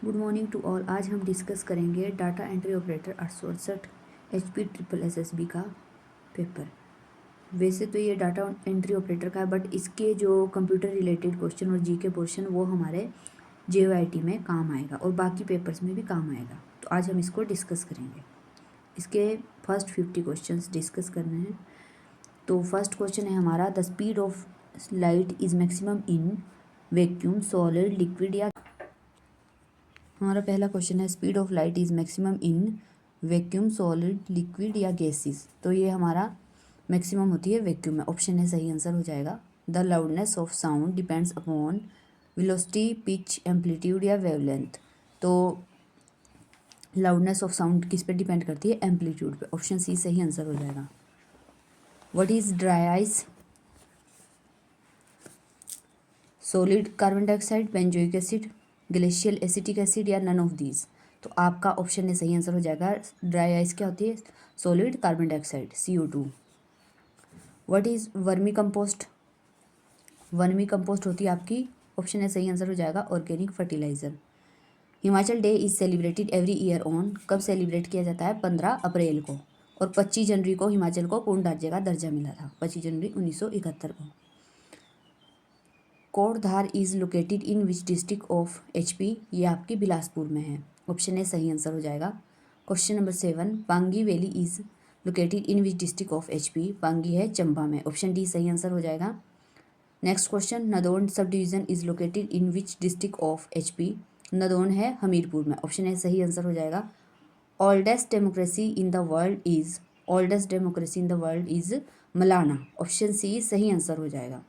Good morning to all. आज हम discuss करेंगे data entry operator 868 HP triple SSB का पेपर। वैसे तो ये डाटा एंट्री ऑपरेटर का है, बट इसके जो कंप्यूटर रिलेटेड क्वेश्चन और जीके पोर्शन वो हमारे JOIT में काम आएगा और बाकी पेपर्स में भी काम आएगा। तो आज हम इसको डिस्कस करेंगे। इसके फर्स्ट 50 क्वेश्चंस डिस्कस करने हैं। तो फर्स्ट क्वेश्चन है हमारा, the speed of light is maximum in vacuum, solid, liquid या। हमारा पहला क्वेश्चन है, speed of light is maximum in vacuum, solid, liquid या गैसेस। तो ये हमारा मैक्सिमम होती है वैक्यूम में। ऑप्शन है सही आंसर हो जाएगा। The loudness of sound depends upon velocity, pitch, amplitude या वेवलेंथ। तो लाउडनेस ऑफ साउंड किस पे डिपेंड करती है? एम्पलीट्यूड पे। ऑप्शन सी सही आंसर हो जाएगा। What is dry ice? Solid carbon dioxide, benzoic acid, glacial acetic acid या नन ऑफ दीज। तो आपका ऑप्शन में सही आंसर हो जाएगा। ड्राई आइस क्या होती है? Solid carbon dioxide, CO2। What is vermicompost? Vermicompost होती है आपकी, ऑप्शन में सही आंसर हो जाएगा, organic fertiliser. Himachal day is celebrated every year on, कब सेलिब्रेट किया जाता है? 15 अप्रैल को। और 25 जनवरी को हिमाचल को पूर्ण राज्य का दर्जा मिला था, 25 जनवरी 1971 को। Kotdhar is located in which district of HP? ये आपकी बिलासपुर में है। ऑप्शन ए सही आंसर हो जाएगा। Question number 7, Pangi valley is located in which district of HP? Pangi है चंबा में। ऑप्शन डी सही आंसर हो जाएगा। Next question, Nadaun subdivision is located in which district of HP? Nadaun है हमीरपुर में। ऑप्शन ए सही आंसर हो जाएगा। Oldest democracy in the world is? Oldest democracy in the world is Malana. Option C सही answer हो जाएगा।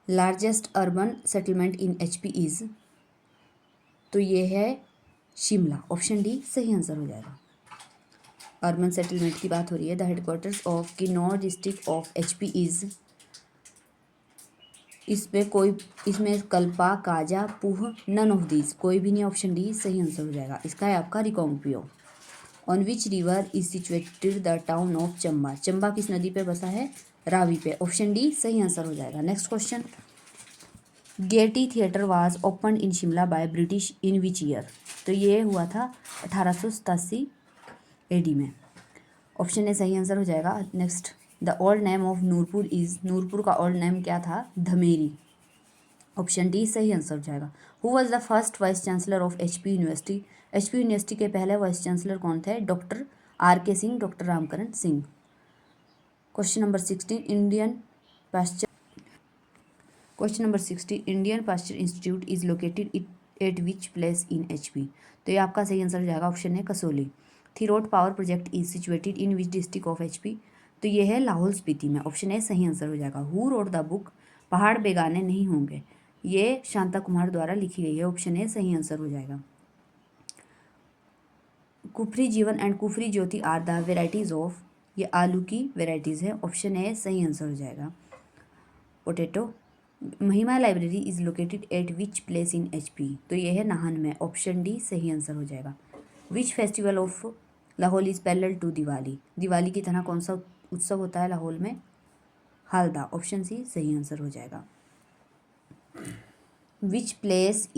Largest urban settlement in HP is? तो ये है शिमला। ऑप्शन डी सही आंसर हो जाएगा। अर्बन सेटलमेंट की बात हो रही है। The headquarters of Kinnaur district of HP is? इसमें Kalpa, Kaza, Pooh, none of these, कोई भी नहीं। ऑप्शन डी सही आंसर हो जाएगा। इसका है आपका Reckong Peo. On which river is situated the town of Chamba? Chamba किस नदी पे बसा है? रावी पे। ऑप्शन डी सही आंसर हो जाएगा। Next question, Gaiety theatre was open in Shimla by British in which year? तो ये हुआ था 1887 AD में। ऑप्शन ए सही आंसर हो जाएगा। Next, the old name of Nurpur is? Nurpur का ओल्ड नेम क्या था? धमेरी। ऑप्शन डी सही आंसर हो जाएगा। Who was the first vice chancellor of HP university? HP university के पहले वाइस चांसलर कौन थे? Doctor RK Singh, doctor Ramkaran Singh. Question number 16, question number 60, Indian Pasteur institute is located at which place in HP? तो ये आपका सही आंसर हो जाएगा। ऑप्शन है Kasauli. Thirot power project is situated in which district of HP? तो ये है लाहौल स्पीति में। ऑप्शन है सही आंसर हो जाएगा। हु रोट द बुक पहाड़ बेगाने नहीं होंगे? ये शांता कुमार द्वारा लिखी गई है। ऑप्शन है सही आंसर हो जाएगा। Kufri Jeevan and Kufri Jyoti are the varieties of? ये आलू की वेराइटीज़ है। ऑप्शन है सही आंसर हो जाएगा। पोटैटो। महिमा library is located at which place in HP? तो ये है नाहन में। ऑप्शन डी सही आंसर हो जाएगा। Which festival of Lahaul is parallel to Diwali? Diwali की तरह कौन सा उत्सव होता है लाहौल में? हालदा। ऑप्शन सी सही आंसर हो जाएगा। Which place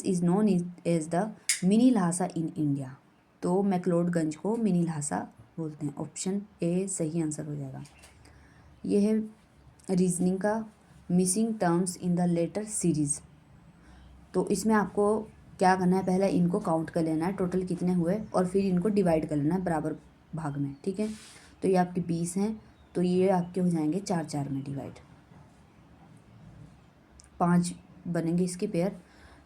is known as the mini Lhasa in India? तो मैक्लोडगंज को मिनी लहासा बोलते हैं। ऑप्शन ए सही आंसर हो जाएगा। यह है रीजनिंग का, missing terms in the letter series. तो इसमें आपको क्या करना है? पहले इनको काउंट कर लेना है, टोटल कितने हुए, और फिर इनको डिवाइड कर लेना है बराबर भाग में। ठीक है, तो ये आपके 20 हैं, तो ये आपके हो जाएंगे 4-4 में डिवाइड, 5 बनेंगे इसके पेयर।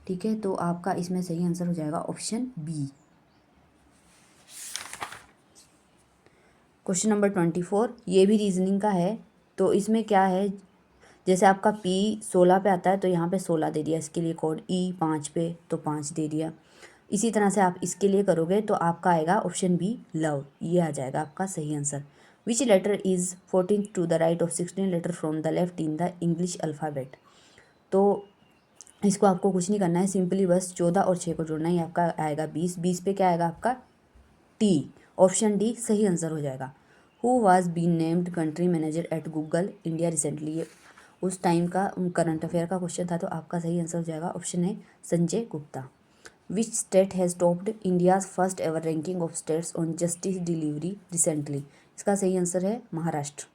ठीक है, तो आपका इसमें सही आंसर हो जाएगा ऑप्शन बी। क्वेश्चन नंबर 24, ये भी रीजनिंग का है। तो इसमें क्या है, जैसे आपका P 16 पे आता है तो यहाँ पे 16 दे दिया, इसके लिए कोड E 5 पे तो 5 दे दिया। इसी तरह से आप इसके लिए करोगे तो आपका आएगा ऑप्शन बी लव, ये आ जाएगा आपका सही answer. Which letter is 14 to the right of 16 letter from the left in the English alphabet? तो इसको आपको कुछ नहीं करना है, सिंपली बस 14 और 6 को जोड़ना है। आपका आएगा 20, 20 पे क्या आएगा आपका T। ऑप्शन डी सही आंसर हो जाएगा। Who was been named country manager at Google India recently? उस टाइम का करंट अफेयर का क्वेश्चन था, तो आपका सही आंसर हो जाएगा ऑप्शन है Sanjay Gupta. Which state has topped India's first ever ranking of states on justice delivery recently? इसका सही आंसर है Maharashtra.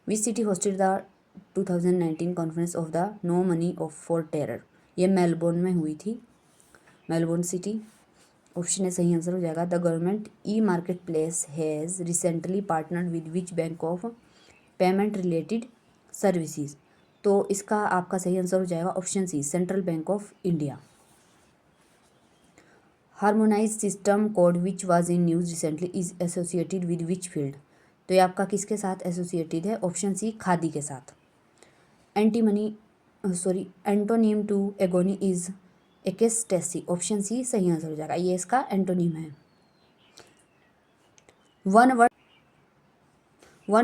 Which city hosted the 2019 conference of the no money of for terror? ये मेलबोर्न में हुई थी, मेलबोर्न सिटी। ऑप्शन है सही answer हो जाएगा the government e marketplace has recently partnered with which bank of payment related services? तो इसका आपका सही आंसर हो जाएगा option C central bank of India. Harmonise system code which was in news recently is associated with which field? तो ये आपका किसके साथ एसोसिएटेड है? ऑप्शन सी खादी के साथ। Antonym to agony is ecstasy? Option C सही आंसर हो जाएगा, ये इसका एंटोनिम है। One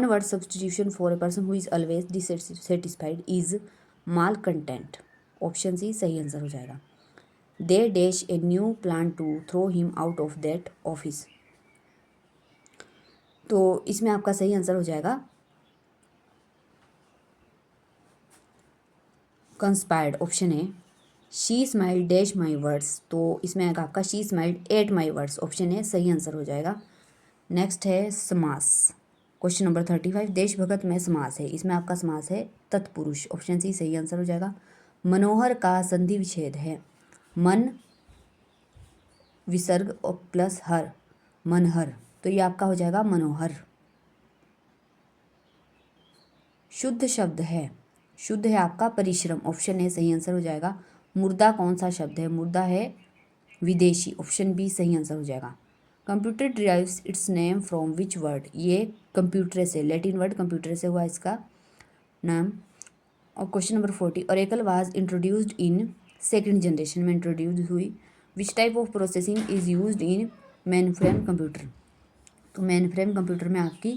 word substitution for a person who is always dissatisfied is malcontent? Option C सही आंसर हो जाएगा। They dash a new plan to throw him out of that office? तो इसमें आपका सही आंसर हो जाएगा कंस्पायर्ड। ऑप्शन है she smiled dash my words, तो इसमें आएगा आपका she smiled at my words. Option है सही आंसर हो जाएगा। नेक्स्ट है समास। क्वेश्चन नंबर 35 देशभगत में समास है, इसमें आपका समास है तत्पुरुष। ऑप्शन सी सही आंसर हो जाएगा। मनोहर का संधि विच्छेद है मन विसर्ग प्लस हर, मनहर, तो ये आपका हो जाएगा मनोहर। शुद्ध शब्द है, शुद्ध है आपका परिश्रम। ऑप्शन ए सही आंसर हो जाएगा। मुर्दा कौन सा शब्द है? मुर्दा है विदेशी। ऑप्शन बी सही आंसर हो जाएगा। Computer derives its name from which word? ये कंप्यूटर से, लैटिन वर्ड कंप्यूटर से हुआ इसका नाम। और question number 40 oracle was introduced in second generation में इंट्रोड्यूस हुई। Which type of processing is used in mainframe computer? तो मेनफ्रेम कंप्यूटर में आपकी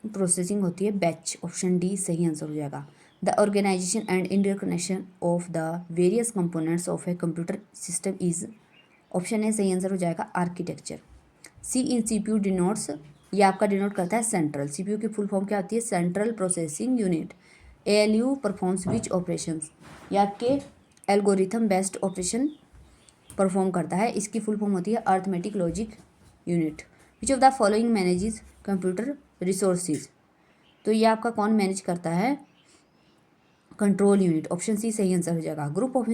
प्रोसेसिंग होती है बैच। ऑप्शन डी सही आंसर हो जाएगा। The organisation and interconnection of the various components of a computer system is? Option A सही answer हो जाएगा architecture. C in CPU denotes, ये आपका डिनोट करता है सेंट्रल। सीपीयू की फुल फॉर्म क्या होती है? Central processing unit. ALU performs which operations? ये आपके एल्गोरिथम बेस्ड ऑपरेशन परफॉर्म करता है, इसकी फुल फॉर्म होती है arithmetic logic unit. Which of the following manages computer resources? तो ये आपका कौन मैनेज करता है? Control unit. ऑप्शन सी सही आंसर हो जाएगा। Group of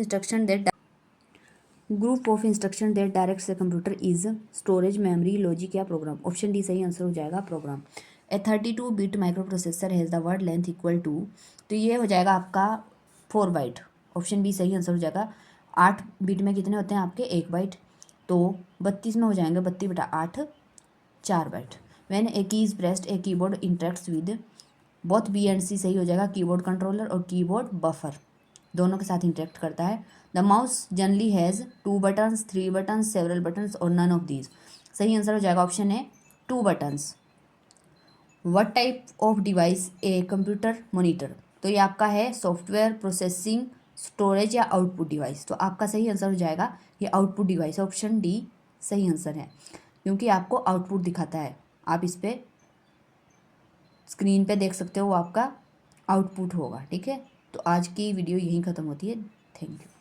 instruction that directs the computer is storage, memory, logic या प्रोग्राम? ऑप्शन डी सही आंसर हो जाएगा program. A 32 bit microprocessor has the word length equal to? तो ये हो जाएगा आपका 4 बाइट। ऑप्शन बी सही आंसर हो जाएगा। 8 बिट में कितने होते हैं आपके? 1 बाइट, तो 32 में हो जाएंगे 32/8 4 bite. When a key is pressed a keyboard interacts with? Both B and C सही हो जाएगा। कीबोर्ड कंट्रोलर और कीबोर्ड बफर दोनों के साथ इंटरेक्ट करता है। The mouse generally has 2 buttons, 3 buttons, several buttons और नन ऑफ दीज? सही आंसर हो जाएगा ऑप्शन है 2 buttons. What type of device a computer monitor? तो ये आपका है सॉफ्टवेयर, प्रोसेसिंग, स्टोरेज या आउटपुट डिवाइस? तो आपका सही आंसर हो जाएगा ये आउटपुट डिवाइस। ऑप्शन डी सही आंसर है, क्योंकि आपको आउटपुट दिखाता है। आप इस पर स्क्रीन पे देख सकते हो, वो आपका आउटपुट होगा। ठीक है, तो आज की वीडियो यहीं ख़त्म होती है। Thank you.